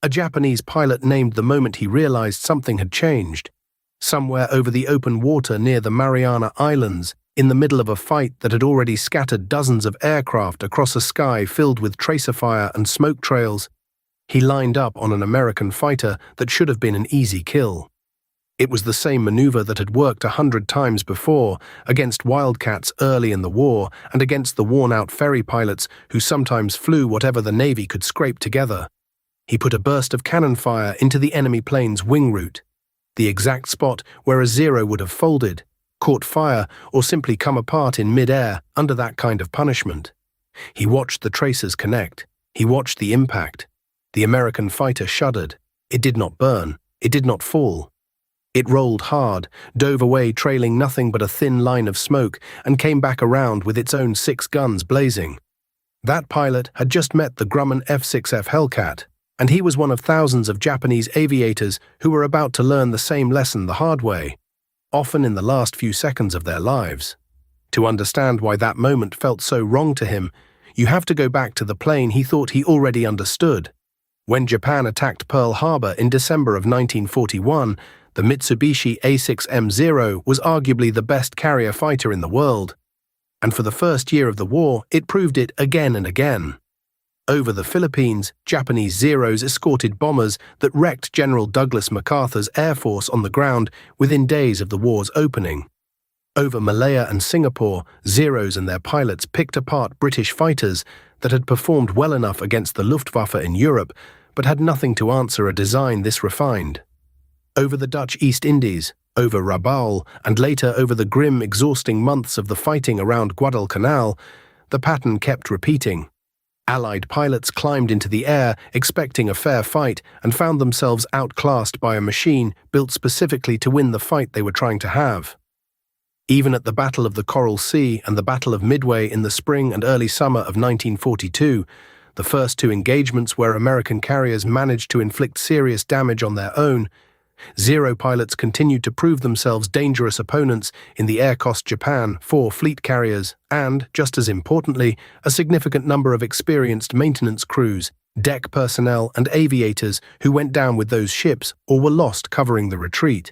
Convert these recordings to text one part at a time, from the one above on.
A Japanese pilot named the moment he realized something had changed. Somewhere over the open water near the Mariana Islands, in the middle of a fight that had already scattered dozens of aircraft across a sky filled with tracer fire and smoke trails, he lined up on an American fighter that should have been an easy kill. It was the same maneuver that had worked 100 times before, against wildcats early in the war and against the worn-out ferry pilots who sometimes flew whatever the Navy could scrape together. He put a burst of cannon fire into the enemy plane's wing route, the exact spot where a Zero would have folded, caught fire, or simply come apart in mid-air under that kind of punishment. He watched the tracers connect. He watched the impact. The American fighter shuddered. It did not burn. It did not fall. It rolled hard, dove away trailing nothing but a thin line of smoke, and came back around with its own 6 guns blazing. That pilot had just met the Grumman F6F Hellcat, and he was one of thousands of Japanese aviators who were about to learn the same lesson the hard way, often in the last few seconds of their lives. To understand why that moment felt so wrong to him, you have to go back to the plane he thought he already understood. When Japan attacked Pearl Harbor in December of 1941, the Mitsubishi A6M was arguably the best carrier fighter in the world. And for the first year of the war, it proved it again and again. Over the Philippines, Japanese Zeros escorted bombers that wrecked General Douglas MacArthur's Air Force on the ground within days of the war's opening. Over Malaya and Singapore, Zeros and their pilots picked apart British fighters that had performed well enough against the Luftwaffe in Europe, but had nothing to answer a design this refined. Over the Dutch East Indies, over Rabaul, and later over the grim, exhausting months of the fighting around Guadalcanal, the pattern kept repeating. Allied pilots climbed into the air, expecting a fair fight, and found themselves outclassed by a machine built specifically to win the fight they were trying to have. Even at the Battle of the Coral Sea and the Battle of Midway in the spring and early summer of 1942, the first 2 engagements where American carriers managed to inflict serious damage on their own, Zero pilots continued to prove themselves dangerous opponents in the air-cost Japan 4 fleet carriers and, just as importantly, a significant number of experienced maintenance crews, deck personnel and aviators who went down with those ships or were lost covering the retreat.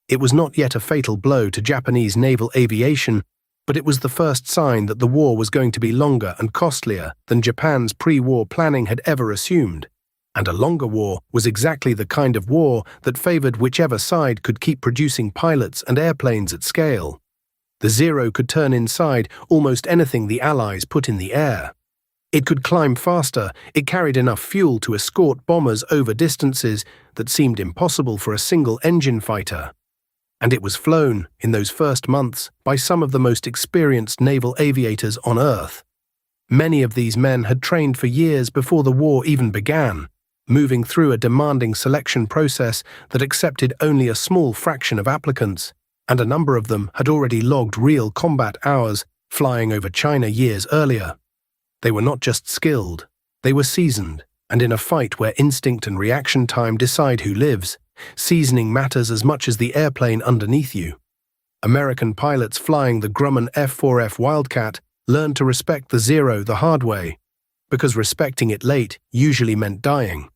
It was not yet a fatal blow to Japanese naval aviation, but it was the first sign that the war was going to be longer and costlier than Japan's pre-war planning had ever assumed. And a longer war was exactly the kind of war that favored whichever side could keep producing pilots and airplanes at scale. The Zero could turn inside almost anything the Allies put in the air. It could climb faster, it carried enough fuel to escort bombers over distances that seemed impossible for a single-engine fighter. And it was flown, in those first months, by some of the most experienced naval aviators on Earth. Many of these men had trained for years before the war even began, moving through a demanding selection process that accepted only a small fraction of applicants, and a number of them had already logged real combat hours flying over China years earlier. They were not just skilled, they were seasoned, and in a fight where instinct and reaction time decide who lives, seasoning matters as much as the airplane underneath you. American pilots flying the Grumman F4F Wildcat learned to respect the Zero the hard way, because respecting it late usually meant dying.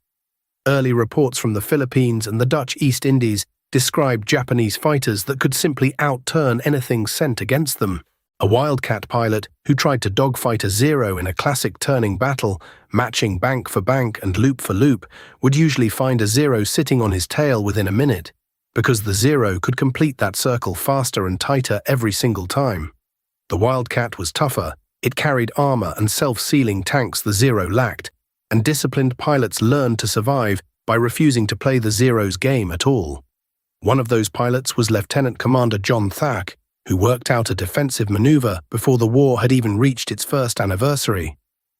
Early reports from the Philippines and the Dutch East Indies described Japanese fighters that could simply outturn anything sent against them. A Wildcat pilot who tried to dogfight a Zero in a classic turning battle, matching bank for bank and loop for loop, would usually find a Zero sitting on his tail within a minute, because the Zero could complete that circle faster and tighter every single time. The Wildcat was tougher, it carried armor and self-sealing tanks the Zero lacked, and disciplined pilots learned to survive by refusing to play the Zero's game at all. One of those pilots was Lieutenant Commander John Thack, who worked out a defensive maneuver before the war had even reached its first anniversary,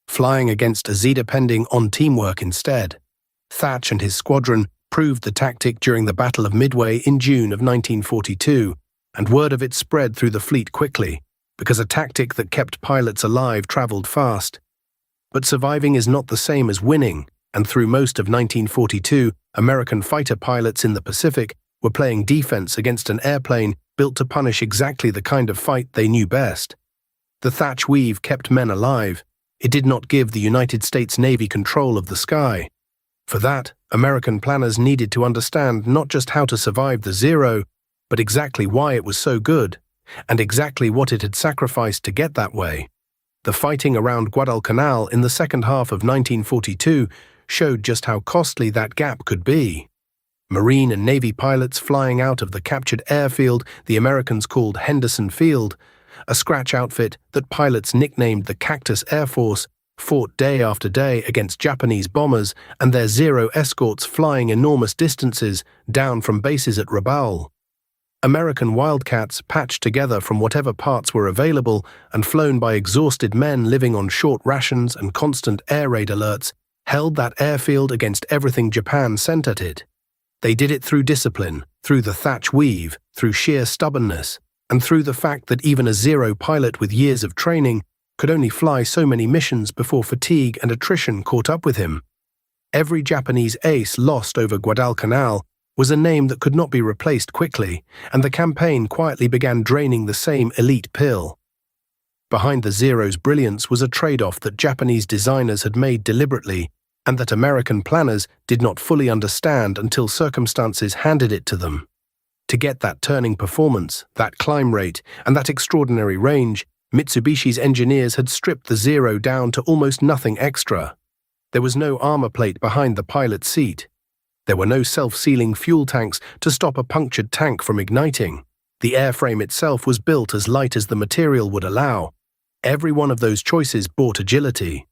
flying against a Z-depending on teamwork instead. Thatch and his squadron proved the tactic during the Battle of Midway in June of 1942, and word of it spread through the fleet quickly, because a tactic that kept pilots alive traveled fast. But surviving is not the same as winning, and through most of 1942, American fighter pilots in the Pacific were playing defense against an airplane built to punish exactly the kind of fight they knew best. The Thatch weave kept men alive. It did not give the United States Navy control of the sky. For that, American planners needed to understand not just how to survive the Zero, but exactly why it was so good, and exactly what it had sacrificed to get that way. The fighting around Guadalcanal in the second half of 1942 showed just how costly that gap could be. Marine and Navy pilots flying out of the captured airfield the Americans called Henderson Field, a scratch outfit that pilots nicknamed the Cactus Air Force, fought day after day against Japanese bombers and their Zero escorts flying enormous distances down from bases at Rabaul. American Wildcats, patched together from whatever parts were available and flown by exhausted men living on short rations and constant air raid alerts, held that airfield against everything Japan sent at it. They did it through discipline, through the thatch weave, through sheer stubbornness, and through the fact that even a Zero pilot with years of training could only fly so many missions before fatigue and attrition caught up with him. Every Japanese ace lost over Guadalcanal was a name that could not be replaced quickly, and the campaign quietly began draining the same elite pill. Behind the Zero's brilliance was a trade-off that Japanese designers had made deliberately, and that American planners did not fully understand until circumstances handed it to them. To get that turning performance, that climb rate, and that extraordinary range, Mitsubishi's engineers had stripped the Zero down to almost nothing extra. There was no armor plate behind the pilot's seat. There were no self-sealing fuel tanks to stop a punctured tank from igniting. The airframe itself was built as light as the material would allow. Every one of those choices brought agility.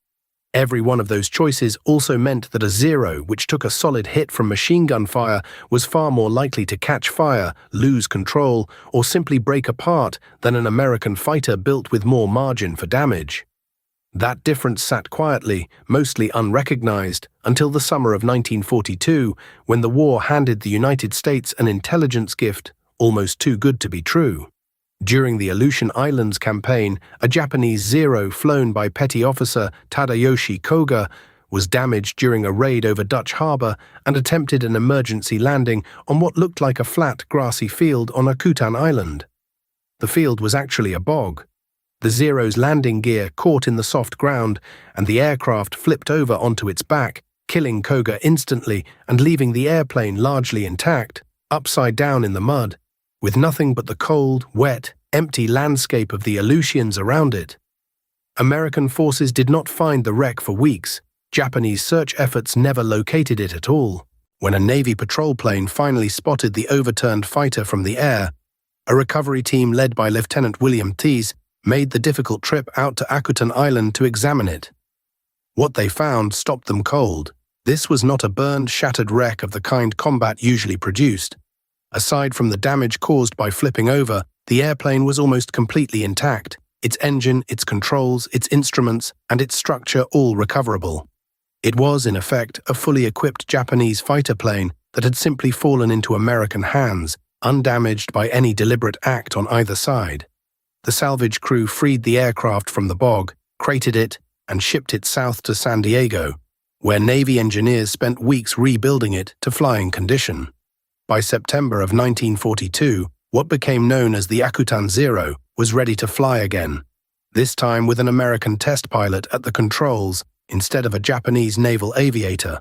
Every one of those choices also meant that a Zero, which took a solid hit from machine gun fire, was far more likely to catch fire, lose control, or simply break apart than an American fighter built with more margin for damage. That difference sat quietly, mostly unrecognized, until the summer of 1942, when the war handed the United States an intelligence gift almost too good to be true. During the Aleutian Islands campaign, a Japanese Zero flown by Petty Officer Tadayoshi Koga was damaged during a raid over Dutch Harbor and attempted an emergency landing on what looked like a flat, grassy field on Aleutian Island. The field was actually a bog. The Zero's landing gear caught in the soft ground, and the aircraft flipped over onto its back, killing Koga instantly and leaving the airplane largely intact, upside down in the mud, with nothing but the cold, wet, empty landscape of the Aleutians around it. American forces did not find the wreck for weeks. Japanese search efforts never located it at all. When a Navy patrol plane finally spotted the overturned fighter from the air, a recovery team led by Lieutenant William Tease made the difficult trip out to Aleutian Island to examine it. What they found stopped them cold. This was not a burned, shattered wreck of the kind combat usually produced. Aside from the damage caused by flipping over, the airplane was almost completely intact, its engine, its controls, its instruments, and its structure all recoverable. It was, in effect, a fully equipped Japanese fighter plane that had simply fallen into American hands, undamaged by any deliberate act on either side. The salvage crew freed the aircraft from the bog, crated it, and shipped it south to San Diego, where Navy engineers spent weeks rebuilding it to flying condition. By September of 1942, what became known as the Aleutian Zero was ready to fly again, this time with an American test pilot at the controls instead of a Japanese naval aviator.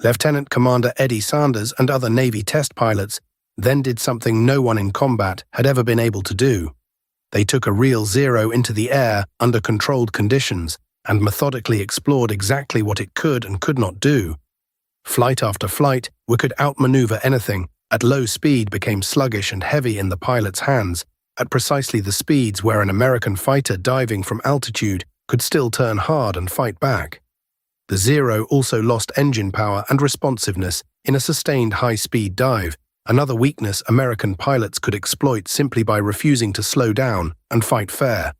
Lieutenant Commander Eddie Sanders and other Navy test pilots then did something no one in combat had ever been able to do. They took a real Zero into the air under controlled conditions and methodically explored exactly what it could and could not do. Flight after flight, we could outmaneuver anything. At low speed became sluggish and heavy in the pilot's hands, at precisely the speeds where an American fighter diving from altitude could still turn hard and fight back. The Zero also lost engine power and responsiveness in a sustained high-speed dive, another weakness American pilots could exploit simply by refusing to slow down and fight fair.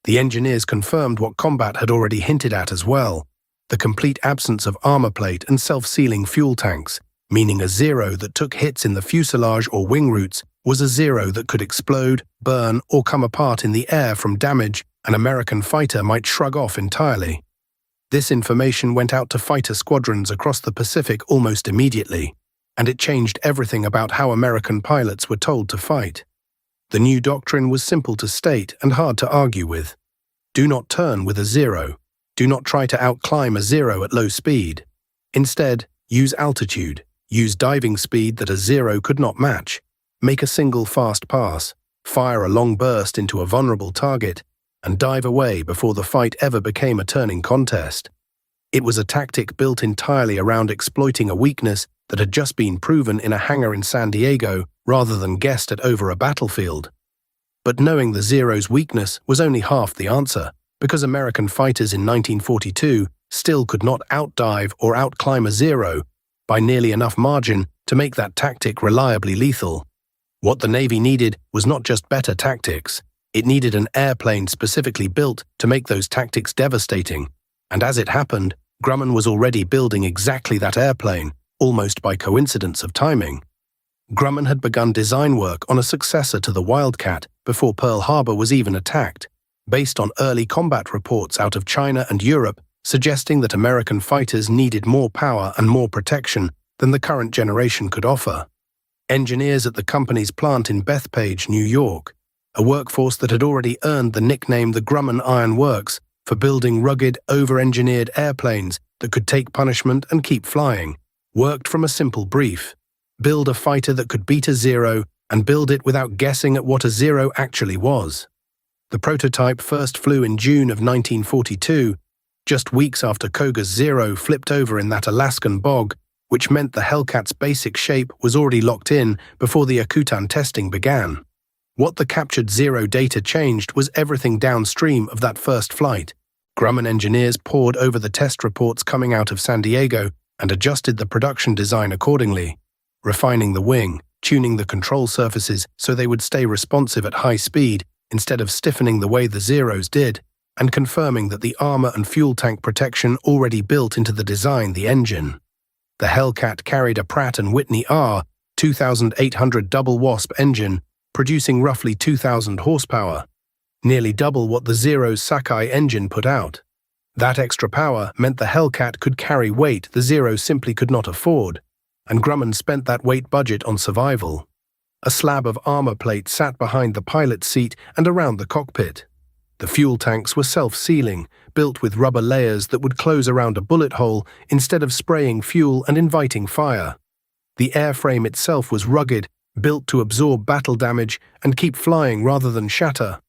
The engineers confirmed what combat had already hinted at as well, the complete absence of armor plate and self-sealing fuel tanks, meaning a Zero that took hits in the fuselage or wing roots was a Zero that could explode, burn, or come apart in the air from damage an American fighter might shrug off entirely. This information went out to fighter squadrons across the Pacific almost immediately, and it changed everything about how American pilots were told to fight. The new doctrine was simple to state and hard to argue with. Do not turn with a Zero. Do not try to outclimb a Zero at low speed. Instead, Use altitude, use diving speed that a Zero could not match, make a single fast pass, fire a long burst into a vulnerable target, and dive away before the fight ever became a turning contest. It was a tactic built entirely around exploiting a weakness that had just been proven in a hangar in San Diego rather than guessed at over a battlefield. But knowing the Zero's weakness was only half the answer, because American fighters in 1942 still could not outdive or outclimb a Zero by nearly enough margin to make that tactic reliably lethal. What the Navy needed was not just better tactics, it needed an airplane specifically built to make those tactics devastating. And as it happened, Grumman was already building exactly that airplane, almost by coincidence of timing. Grumman had begun design work on a successor to the Wildcat before Pearl Harbor was even attacked, based on early combat reports out of China and Europe suggesting that American fighters needed more power and more protection than the current generation could offer. Engineers at the company's plant in Bethpage, New York, a workforce that had already earned the nickname the Grumman Iron Works for building rugged, over-engineered airplanes that could take punishment and keep flying, worked from a simple brief: build a fighter that could beat a Zero and build it without guessing at what a Zero actually was. The prototype first flew in June of 1942, just weeks after Koga's Zero flipped over in that Alaskan bog, which meant the Hellcat's basic shape was already locked in before the Akutan testing began. What the captured Zero data changed was everything downstream of that first flight. Grumman engineers pored over the test reports coming out of San Diego and adjusted the production design accordingly, refining the wing, tuning the control surfaces so they would stay responsive at high speed instead of stiffening the way the Zeros did, and confirming that the armor and fuel tank protection already built into the design the engine. The Hellcat carried a Pratt & Whitney R 2800 double wasp engine, producing roughly 2,000 horsepower, nearly double what the Zero's Sakai engine put out. That extra power meant the Hellcat could carry weight the Zero simply could not afford, and Grumman spent that weight budget on survival. A slab of armor plate sat behind the pilot's seat and around the cockpit. The fuel tanks were self-sealing, built with rubber layers that would close around a bullet hole instead of spraying fuel and inviting fire. The airframe itself was rugged, built to absorb battle damage and keep flying rather than shatter.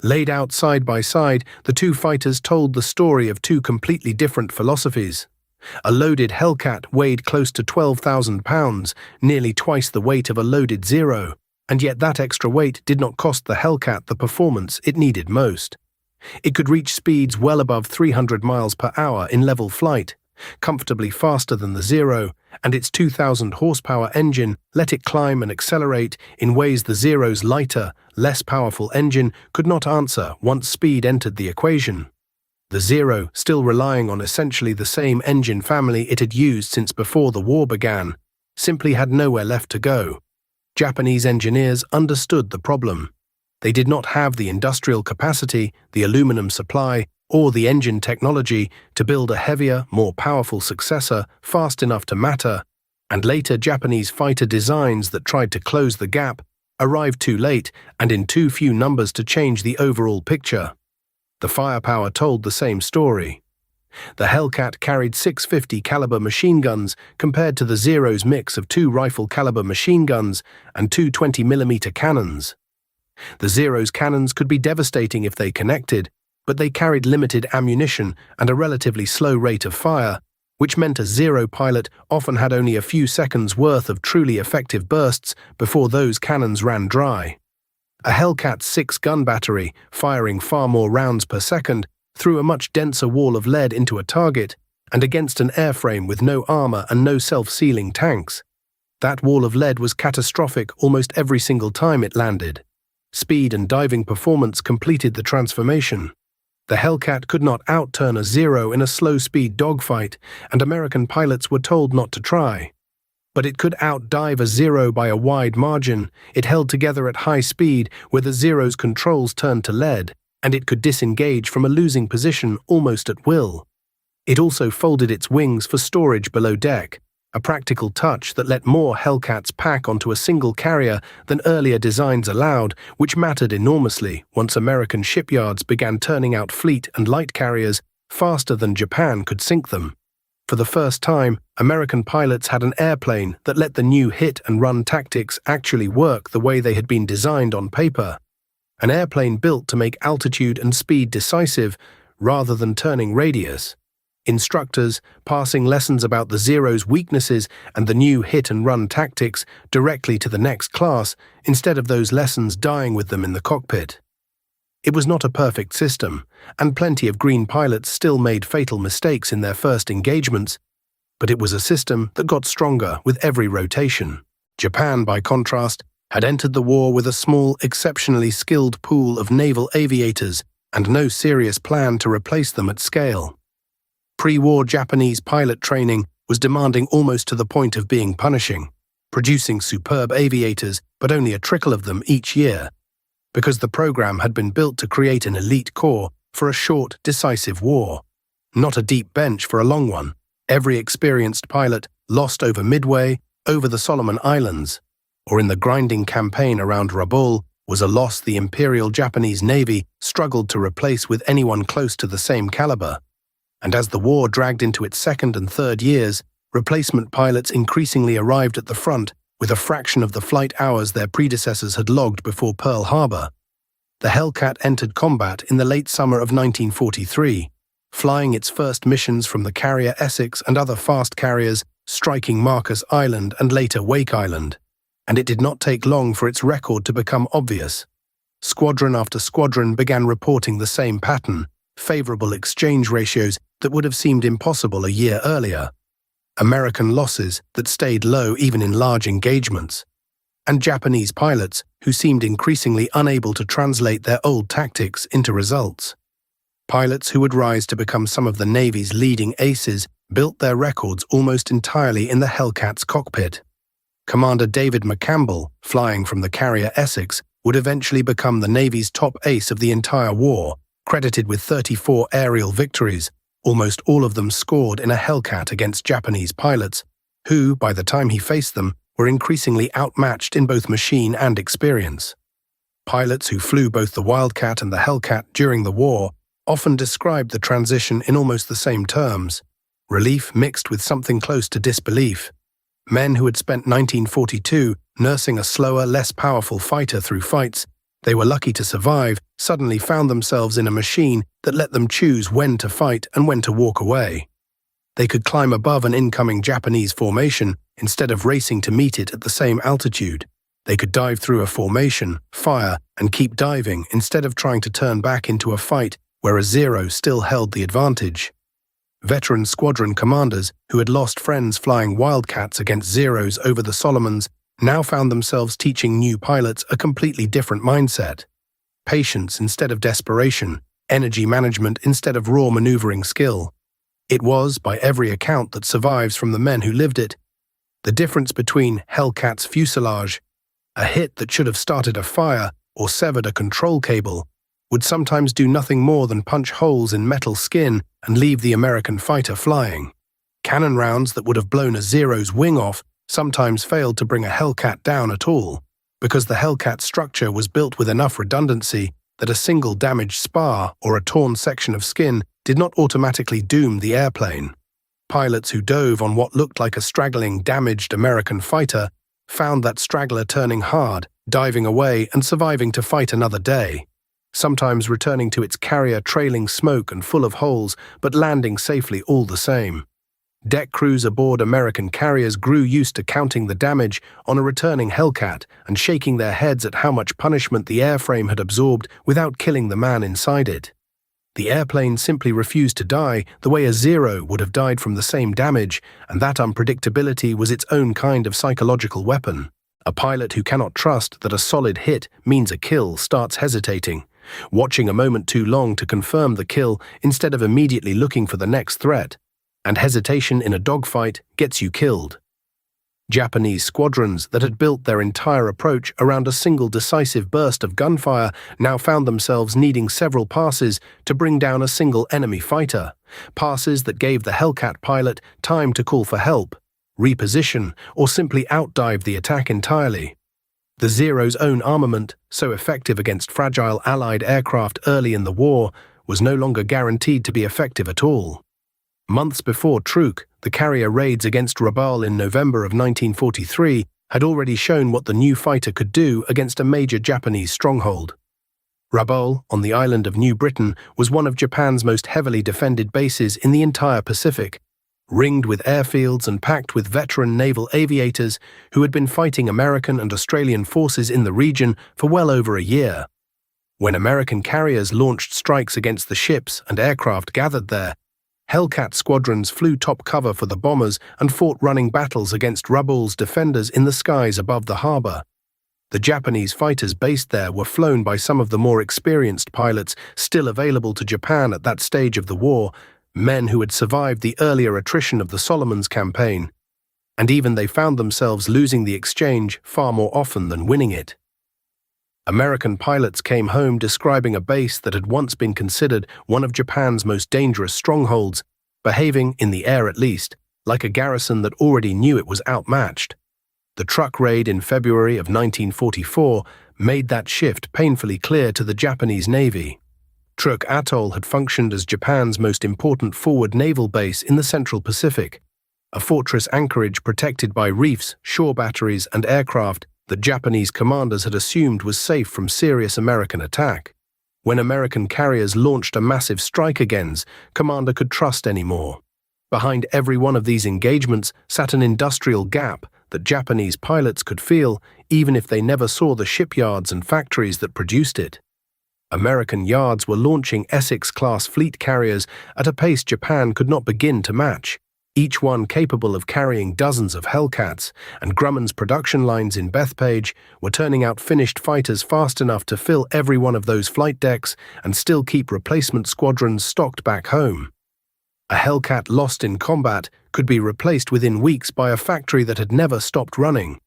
Laid out side by side, the two fighters told the story of two completely different philosophies. A loaded Hellcat weighed close to 12,000 pounds, nearly twice the weight of a loaded Zero, and yet that extra weight did not cost the Hellcat the performance it needed most. It could reach speeds well above 300 miles per hour in level flight, comfortably faster than the Zero, and its 2,000 horsepower engine let it climb and accelerate in ways the Zero's lighter, less powerful engine could not answer once speed entered the equation. The Zero, still relying on essentially the same engine family it had used since before the war began, simply had nowhere left to go. Japanese engineers understood the problem. They did not have the industrial capacity, the aluminum supply, or the engine technology to build a heavier, more powerful successor fast enough to matter, and later Japanese fighter designs that tried to close the gap arrived too late and in too few numbers to change the overall picture. The firepower told the same story. The Hellcat carried 650 caliber machine guns compared to the Zero's mix of 2 rifle caliber machine guns and 2 20mm cannons. The Zero's cannons could be devastating if they connected, but they carried limited ammunition and a relatively slow rate of fire, which meant a Zero pilot often had only a few seconds worth of truly effective bursts before those cannons ran dry. A Hellcat's 6-gun battery, firing far more rounds per second, threw a much denser wall of lead into a target, and against an airframe with no armor and no self-sealing tanks. That wall of lead was catastrophic almost every single time it landed. Speed and diving performance completed the transformation. The Hellcat could not outturn a Zero in a slow-speed dogfight, and American pilots were told not to try. But it could outdive a Zero by a wide margin. It held together at high speed where the Zero's controls turned to lead, and it could disengage from a losing position almost at will. It also folded its wings for storage below deck, a practical touch that let more Hellcats pack onto a single carrier than earlier designs allowed, which mattered enormously once American shipyards began turning out fleet and light carriers faster than Japan could sink them. For the first time, American pilots had an airplane that let the new hit-and-run tactics actually work the way they had been designed on paper. An airplane built to make altitude and speed decisive rather than turning radius. Instructors passing lessons about the Zero's weaknesses and the new hit-and-run tactics directly to the next class instead of those lessons dying with them in the cockpit. It was not a perfect system, and plenty of green pilots still made fatal mistakes in their first engagements, but it was a system that got stronger with every rotation. Japan, by contrast, had entered the war with a small, exceptionally skilled pool of naval aviators and no serious plan to replace them at scale. Pre-war Japanese pilot training was demanding almost to the point of being punishing, producing superb aviators, but only a trickle of them each year, because the program had been built to create an elite corps for a short, decisive war, not a deep bench for a long one. Every experienced pilot lost over Midway, over the Solomon Islands, or in the grinding campaign around Rabaul was a loss the Imperial Japanese Navy struggled to replace with anyone close to the same caliber. And as the war dragged into its second and third years, replacement pilots increasingly arrived at the front with a fraction of the flight hours their predecessors had logged before Pearl Harbor. The Hellcat entered combat in the late summer of 1943, flying its first missions from the carrier Essex and other fast carriers, striking Marcus Island and later Wake Island. And it did not take long for its record to become obvious. Squadron after squadron began reporting the same pattern, favorable exchange ratios that would have seemed impossible a year earlier, American losses that stayed low even in large engagements, and Japanese pilots who seemed increasingly unable to translate their old tactics into results. Pilots who would rise to become some of the Navy's leading aces built their records almost entirely in the Hellcat's cockpit. Commander David McCampbell, flying from the carrier Essex, would eventually become the Navy's top ace of the entire war, credited with 34 aerial victories, almost all of them scored in a Hellcat against Japanese pilots, who, by the time he faced them, were increasingly outmatched in both machine and experience. Pilots who flew both the Wildcat and the Hellcat during the war often described the transition in almost the same terms, relief mixed with something close to disbelief. Men who had spent 1942 nursing a slower, less powerful fighter through fights they were lucky to survive suddenly found themselves in a machine that let them choose when to fight and when to walk away. They could climb above an incoming Japanese formation instead of racing to meet it at the same altitude. They could dive through a formation, fire, and keep diving instead of trying to turn back into a fight where a Zero still held the advantage. Veteran squadron commanders who had lost friends flying Wildcats against Zeros over the Solomons now found themselves teaching new pilots a completely different mindset. Patience instead of desperation, energy management instead of raw maneuvering skill. It was, by every account that survives from the men who lived it, the difference between Hellcat's fuselage, a hit that should have started a fire or severed a control cable, would sometimes do nothing more than punch holes in metal skin and leave the American fighter flying. Cannon rounds that would have blown a Zero's wing off sometimes failed to bring a Hellcat down at all, because the Hellcat structure was built with enough redundancy that a single damaged spar or a torn section of skin did not automatically doom the airplane. Pilots who dove on what looked like a straggling, damaged American fighter found that straggler turning hard, diving away and surviving to fight another day, sometimes returning to its carrier trailing smoke and full of holes, but landing safely all the same. Deck crews aboard American carriers grew used to counting the damage on a returning Hellcat and shaking their heads at how much punishment the airframe had absorbed without killing the man inside it. The airplane simply refused to die the way a Zero would have died from the same damage, and that unpredictability was its own kind of psychological weapon. A pilot who cannot trust that a solid hit means a kill starts hesitating, watching a moment too long to confirm the kill instead of immediately looking for the next threat. And hesitation in a dogfight gets you killed. Japanese squadrons that had built their entire approach around a single decisive burst of gunfire now found themselves needing several passes to bring down a single enemy fighter, passes that gave the Hellcat pilot time to call for help, reposition, or simply outdive the attack entirely. The Zero's own armament, so effective against fragile Allied aircraft early in the war, was no longer guaranteed to be effective at all. Months before Truk, the carrier raids against Rabaul in November of 1943 had already shown what the new fighter could do against a major Japanese stronghold. Rabaul, on the island of New Britain, was one of Japan's most heavily defended bases in the entire Pacific, ringed with airfields and packed with veteran naval aviators who had been fighting American and Australian forces in the region for well over a year. When American carriers launched strikes against the ships and aircraft gathered there, Hellcat squadrons flew top cover for the bombers and fought running battles against Rabaul's defenders in the skies above the harbour. The Japanese fighters based there were flown by some of the more experienced pilots still available to Japan at that stage of the war, men who had survived the earlier attrition of the Solomons campaign. And even they found themselves losing the exchange far more often than winning it. American pilots came home describing a base that had once been considered one of Japan's most dangerous strongholds, behaving, in the air at least, like a garrison that already knew it was outmatched. The Truk raid in February of 1944 made that shift painfully clear to the Japanese Navy. Truk Atoll had functioned as Japan's most important forward naval base in the Central Pacific, a fortress anchorage protected by reefs, shore batteries, and aircraft that Japanese commanders had assumed was safe from serious American attack. When American carriers launched a massive strike against, commander could trust anymore. Behind every one of these engagements sat an industrial gap that Japanese pilots could feel even if they never saw the shipyards and factories that produced it. American yards were launching Essex-class fleet carriers at a pace Japan could not begin to match, each one capable of carrying dozens of Hellcats, and Grumman's production lines in Bethpage were turning out finished fighters fast enough to fill every one of those flight decks and still keep replacement squadrons stocked back home. A Hellcat lost in combat could be replaced within weeks by a factory that had never stopped running.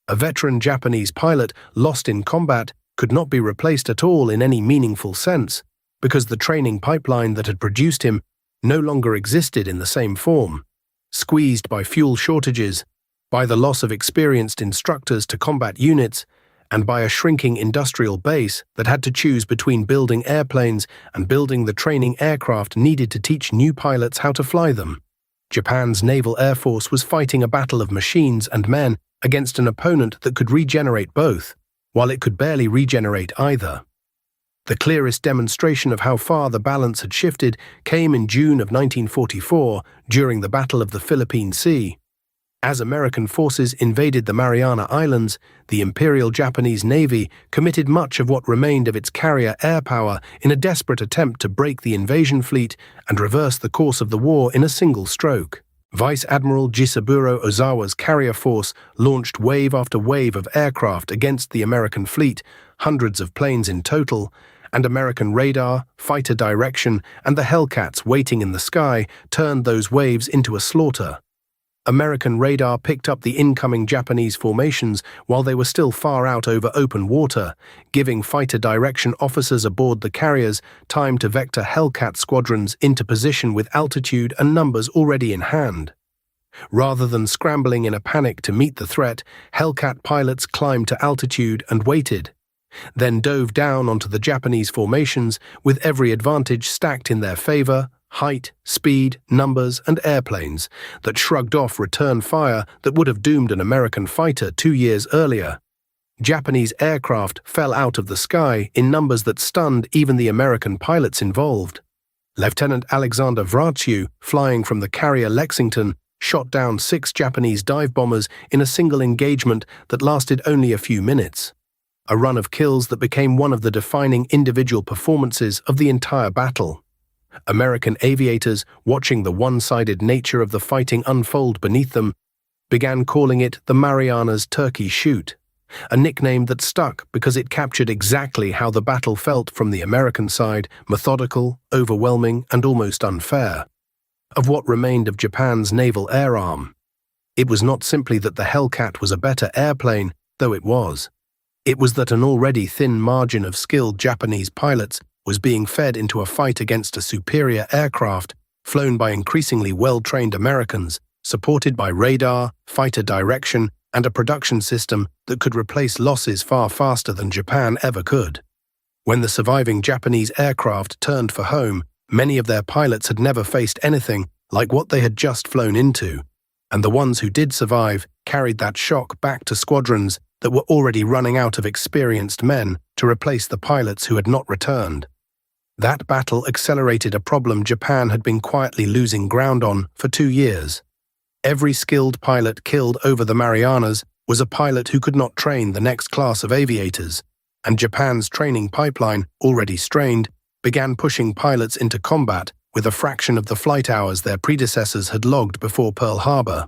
A veteran Japanese pilot lost in combat could not be replaced at all in any meaningful sense, because the training pipeline that had produced him no longer existed in the same form. Squeezed by fuel shortages, by the loss of experienced instructors to combat units, and by a shrinking industrial base that had to choose between building airplanes and building the training aircraft needed to teach new pilots how to fly them. Japan's Naval Air Force was fighting a battle of machines and men against an opponent that could regenerate both, while it could barely regenerate either. The clearest demonstration of how far the balance had shifted came in June of 1944 during the Battle of the Philippine Sea. As American forces invaded the Mariana Islands, the Imperial Japanese Navy committed much of what remained of its carrier air power in a desperate attempt to break the invasion fleet and reverse the course of the war in a single stroke. Vice Admiral Jisaburo Ozawa's carrier force launched wave after wave of aircraft against the American fleet, hundreds of planes in total, and American radar, fighter direction, and the Hellcats waiting in the sky turned those waves into a slaughter. American radar picked up the incoming Japanese formations while they were still far out over open water, giving fighter direction officers aboard the carriers time to vector Hellcat squadrons into position with altitude and numbers already in hand. Rather than scrambling in a panic to meet the threat, Hellcat pilots climbed to altitude and waited, then dove down onto the Japanese formations with every advantage stacked in their favor: height, speed, numbers, and airplanes that shrugged off return fire that would have doomed an American fighter 2 years earlier. Japanese aircraft fell out of the sky in numbers that stunned even the American pilots involved. Lieutenant Alexander Vraciu, flying from the carrier Lexington, shot down 6 Japanese dive bombers in a single engagement that lasted only a few minutes. A run of kills that became one of the defining individual performances of the entire battle. American aviators, watching the one-sided nature of the fighting unfold beneath them, began calling it the Marianas Turkey Shoot, a nickname that stuck because it captured exactly how the battle felt from the American side: methodical, overwhelming, and almost unfair. Of what remained of Japan's naval air arm. It was not simply that the Hellcat was a better airplane, though it was. It was that an already thin margin of skilled Japanese pilots was being fed into a fight against a superior aircraft flown by increasingly well-trained Americans, supported by radar, fighter direction, and a production system that could replace losses far faster than Japan ever could. When the surviving Japanese aircraft turned for home, many of their pilots had never faced anything like what they had just flown into, and the ones who did survive carried that shock back to squadrons that were already running out of experienced men to replace the pilots who had not returned. That battle accelerated a problem Japan had been quietly losing ground on for 2 years. Every skilled pilot killed over the Marianas was a pilot who could not train the next class of aviators, and Japan's training pipeline, already strained, began pushing pilots into combat with a fraction of the flight hours their predecessors had logged before Pearl Harbor.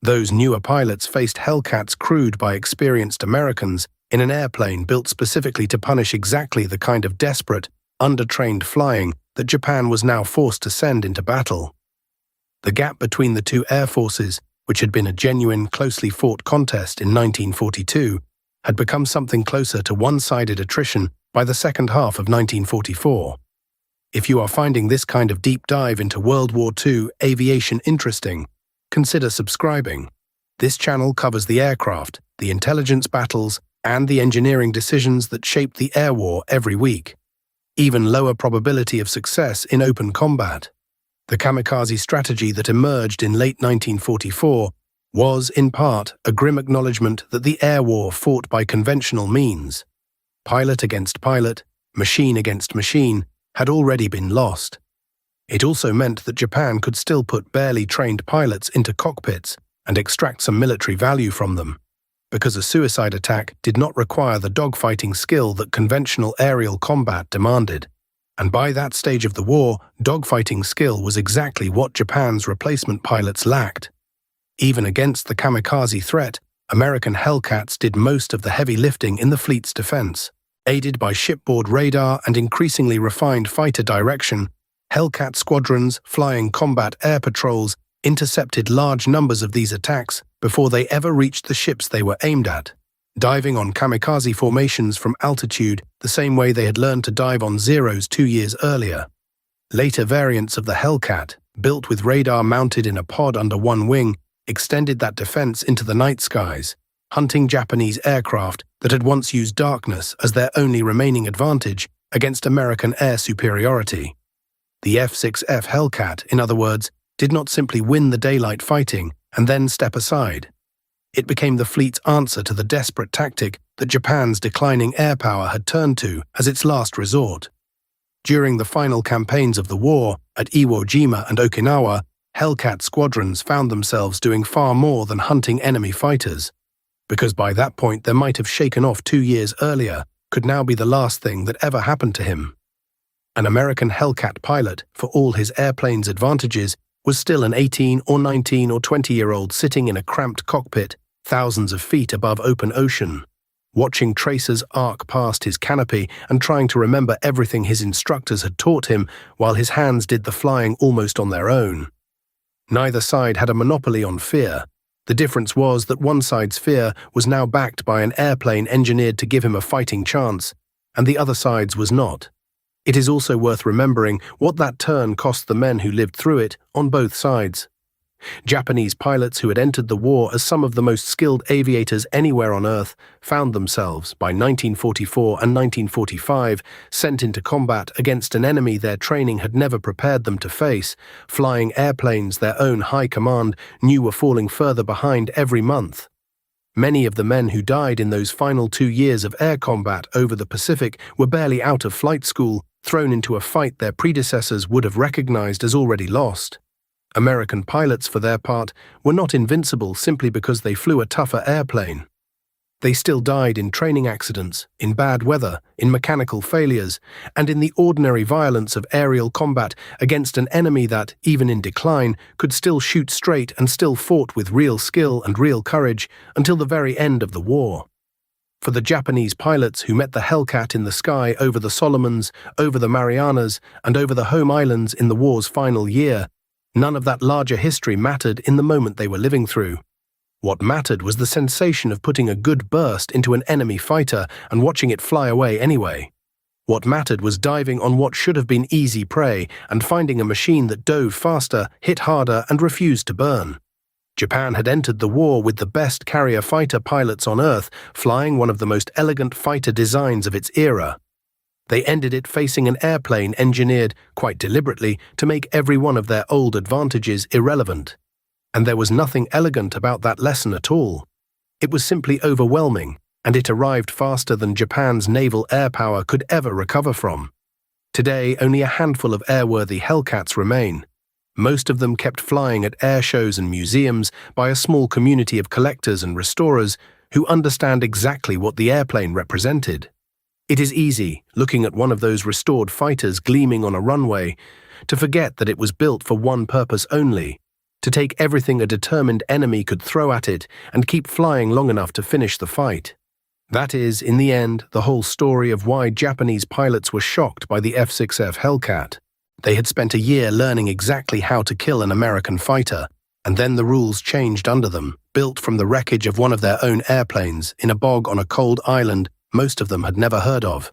Those newer pilots faced Hellcats crewed by experienced Americans in an airplane built specifically to punish exactly the kind of desperate, undertrained flying that Japan was now forced to send into battle. The gap between the two air forces, which had been a genuine, closely fought contest in 1942, had become something closer to one-sided attrition by the second half of 1944. If you are finding this kind of deep dive into World War II aviation interesting, consider subscribing. This channel covers the aircraft, the intelligence battles, and the engineering decisions that shaped the air war every week. Even lower probability of success in open combat. The kamikaze strategy that emerged in late 1944 was, in part, a grim acknowledgement that the air war fought by conventional means, pilot against pilot, machine against machine, had already been lost. It also meant that Japan could still put barely trained pilots into cockpits and extract some military value from them, because a suicide attack did not require the dogfighting skill that conventional aerial combat demanded. And by that stage of the war, dogfighting skill was exactly what Japan's replacement pilots lacked. Even against the kamikaze threat, American Hellcats did most of the heavy lifting in the fleet's defense. Aided by shipboard radar and increasingly refined fighter direction, Hellcat squadrons flying combat air patrols intercepted large numbers of these attacks before they ever reached the ships they were aimed at, diving on kamikaze formations from altitude the same way they had learned to dive on Zeros 2 years earlier. Later variants of the Hellcat, built with radar mounted in a pod under one wing, extended that defense into the night skies, hunting Japanese aircraft that had once used darkness as their only remaining advantage against American air superiority. The F6F Hellcat, in other words, did not simply win the daylight fighting and then step aside. It became the fleet's answer to the desperate tactic that Japan's declining air power had turned to as its last resort. During the final campaigns of the war, at Iwo Jima and Okinawa, Hellcat squadrons found themselves doing far more than hunting enemy fighters, because by that point their might have shaken off 2 years earlier could now be the last thing that ever happened to him. An American Hellcat pilot, for all his airplane's advantages, was still an 18 or 19 or 20-year-old sitting in a cramped cockpit thousands of feet above open ocean, watching tracers arc past his canopy and trying to remember everything his instructors had taught him while his hands did the flying almost on their own. Neither side had a monopoly on fear. The difference was that one side's fear was now backed by an airplane engineered to give him a fighting chance, and the other side's was not. It is also worth remembering what that turn cost the men who lived through it on both sides. Japanese pilots who had entered the war as some of the most skilled aviators anywhere on Earth found themselves, by 1944 and 1945, sent into combat against an enemy their training had never prepared them to face, flying airplanes their own high command knew were falling further behind every month. Many of the men who died in those final 2 years of air combat over the Pacific were barely out of flight school, thrown into a fight their predecessors would have recognized as already lost. American pilots, for their part, were not invincible simply because they flew a tougher airplane. They still died in training accidents, in bad weather, in mechanical failures, and in the ordinary violence of aerial combat against an enemy that, even in decline, could still shoot straight and still fought with real skill and real courage until the very end of the war. For the Japanese pilots who met the Hellcat in the sky over the Solomons, over the Marianas, and over the home islands in the war's final year, none of that larger history mattered in the moment they were living through. What mattered was the sensation of putting a good burst into an enemy fighter and watching it fly away anyway. What mattered was diving on what should have been easy prey and finding a machine that dove faster, hit harder, and refused to burn. Japan had entered the war with the best carrier fighter pilots on Earth, flying one of the most elegant fighter designs of its era. They ended it facing an airplane engineered, quite deliberately, to make every one of their old advantages irrelevant. And there was nothing elegant about that lesson at all. It was simply overwhelming, and it arrived faster than Japan's naval air power could ever recover from. Today, only a handful of airworthy Hellcats remain. Most of them kept flying at air shows and museums by a small community of collectors and restorers who understand exactly what the airplane represented. It is easy, looking at one of those restored fighters gleaming on a runway, to forget that it was built for one purpose only: to take everything a determined enemy could throw at it and keep flying long enough to finish the fight. That is, in the end, the whole story of why Japanese pilots were shocked by the F6F Hellcat. They had spent a year learning exactly how to kill an American fighter, and then the rules changed under them, built from the wreckage of one of their own airplanes in a bog on a cold island most of them had never heard of.